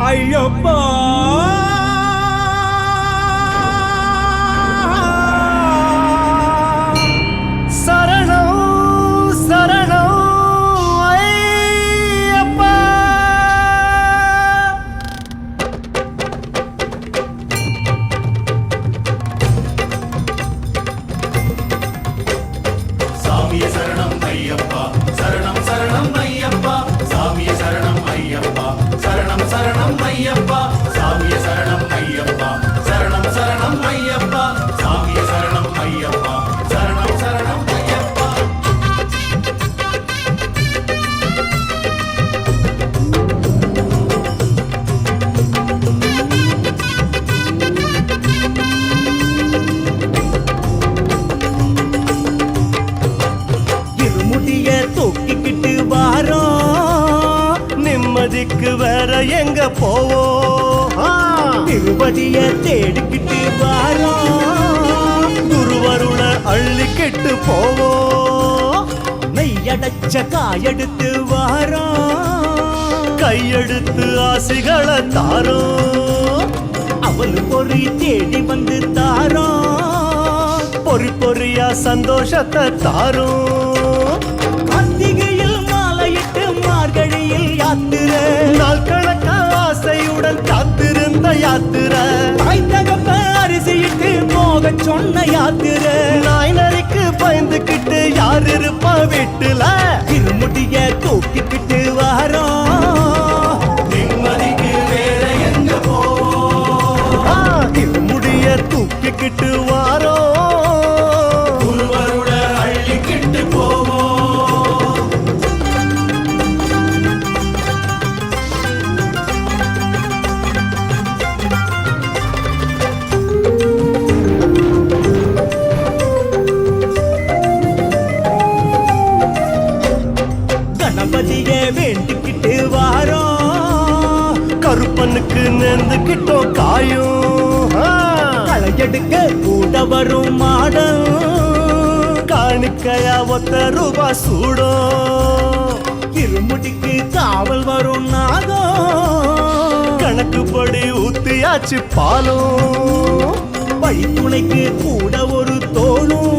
ஐயப்பா வேற எங்க போவோம் திருவடிய தேடிக்கிட்டு வாரோம் குருவருள அள்ளிக்கிட்டு போவோம் நெய்யடைச்ச காயெடுத்து வாரோம் கையெடுத்து ஆசைகளை தாரோம் அவளு பொறி தேடி வந்து தாரோம் பொறி பொறியா சந்தோஷத்தை தாரோம் கார்த்திகையில் மாலையிட்டு மார்கழியில் யாத்திரை நாள் கணக்க ஆசையுடன் காத்திருந்த யாத்திரை தாய் தகப்ப அரிசியிட்டு போக சொன்ன யாத்திரை நாய் நரிக்கு பயந்துக்கிட்டு யார் இருப்பா வீட்டுல திருமுடிய தூக்கிக்கிட்டு வாரோம் நிம்மதிக்கு வேற எங்க போவோம் திருமுடிய தூக்கிக்கிட்டு வாரோம் குருவருள அள்ளிக்கிட்டு போவோம் வேண்டிக்கிட்டு வாரோம் கருப்பனுக்கு நேர்ந்துக்கிட்டோம் காயும் களையெடுக்க கூட வரும் மாடம் காணிக்கையா ₹1 சூடும் திருமுடிக்கு காவல் வரும் நாகம் கணக்குப்படி ஊத்தியாச்சு பாலும் வழித்துணைக்கு கூட ஒரு தோணும்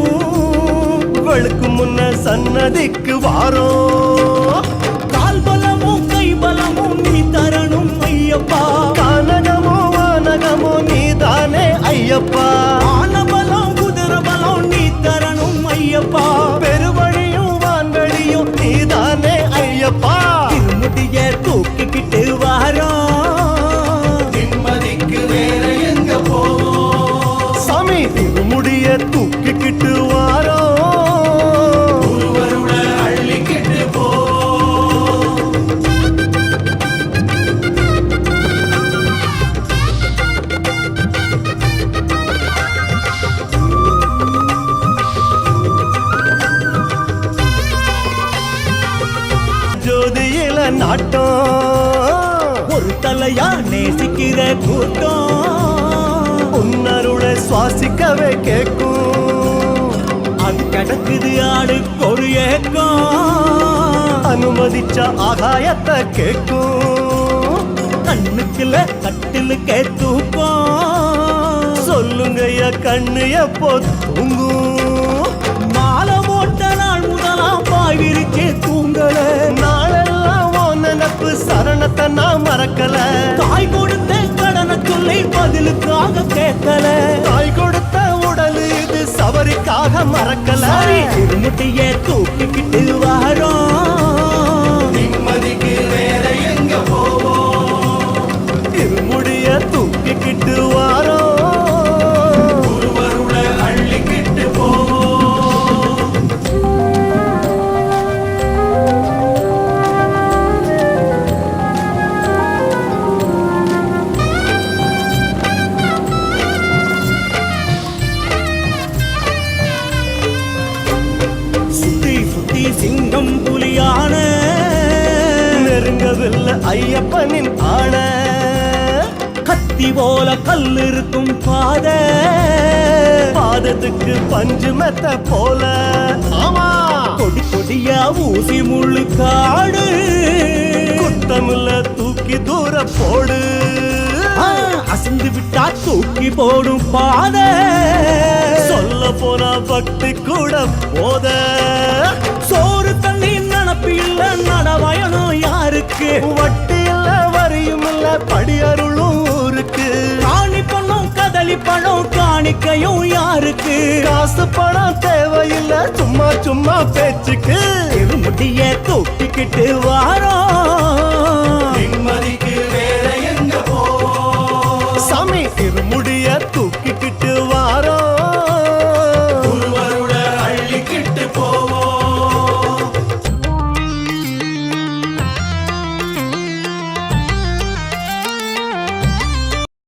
வெளுக்கு முன்ன சன்னதிக்கு வாரோம் கால் பலமும் கை பலமும் நீ தரணும் ஐயப்பா கானகமோ வானகமோ நீ தானே ஐயப்பா ஆனபலம் குதிர பலம் நீ தரணும் ஐயப்பா பெருவழியும் வான்வழியும் நீ தானே ஐயப்பா திருமுடிய தூக்கிக்கிட்டு வாரோம் நிம்மதிக்கு வேற எங்க போவோம் சாமி திருமுடிய தூக்கிக்கிட்டு வாரோம் ஜோதியில நாட்டம் ஒரு தலையா நேசிக்கிற கூட்டம் உன்னருளை சுவாசிக்கவே கேட்கும் அது கிடக்குது ஆளுக்கு ஒரு ஏக்கம் அனுமதிச்ச ஆகாயத்தை கேட்கும் கண்ணுக்குள்ள கட்டிலுக்கே தூக்கம் சொல்லுங்க கண்ணு எப்போ தூங்கும் மாலை போட்ட நாள் முதலாம் பாய் விரிச்சே தூங்கல நாளெல்லாம் நினப்பு சரணத்தை நான் மறக்கல தாய் கொடுத்த கடனை சொல்லி பதிலுக்காக கேட்கல தாய் கொடுத்த உடல் இது சபரிக்காக மறக்கல திருமுட்டிய தூக்கிக்கிட்டு வாரோம் நிம்மதிக்கு வேற எங்க போவோம் திருமுடிய தூக்கிக்கிட்டு வாரோம் சிங்கம் புலியான நெருங்கவில்லை ஐயப்பனின் ஆன கத்தி போல கல் இருக்கும் பாதத்துக்கு பஞ்சு மெத்த போல ஆமா கொடி கொடியா ஊசி முள்ளு காடு குத்தமுள்ள தூக்கி தூக்கி தூர போடு அசந்து விட்டா தூக்கி போடும் பாத சொல்ல போனா பக்தி கூட போத சோறு தண்ணி நினப்பு இல்ல நடவயனும் யாருக்கு வட்டி இல்ல வரியும் இல்ல படியருளும் ஊருக்கு காணி பண்ணும் கதலி பழம் காணிக்கையும் யாருக்கு காசு பணம் தேவையில்லை சும்மா சும்மா பேச்சுக்கு திருமுடிய தூக்கிக்கிட்டு வாரோம்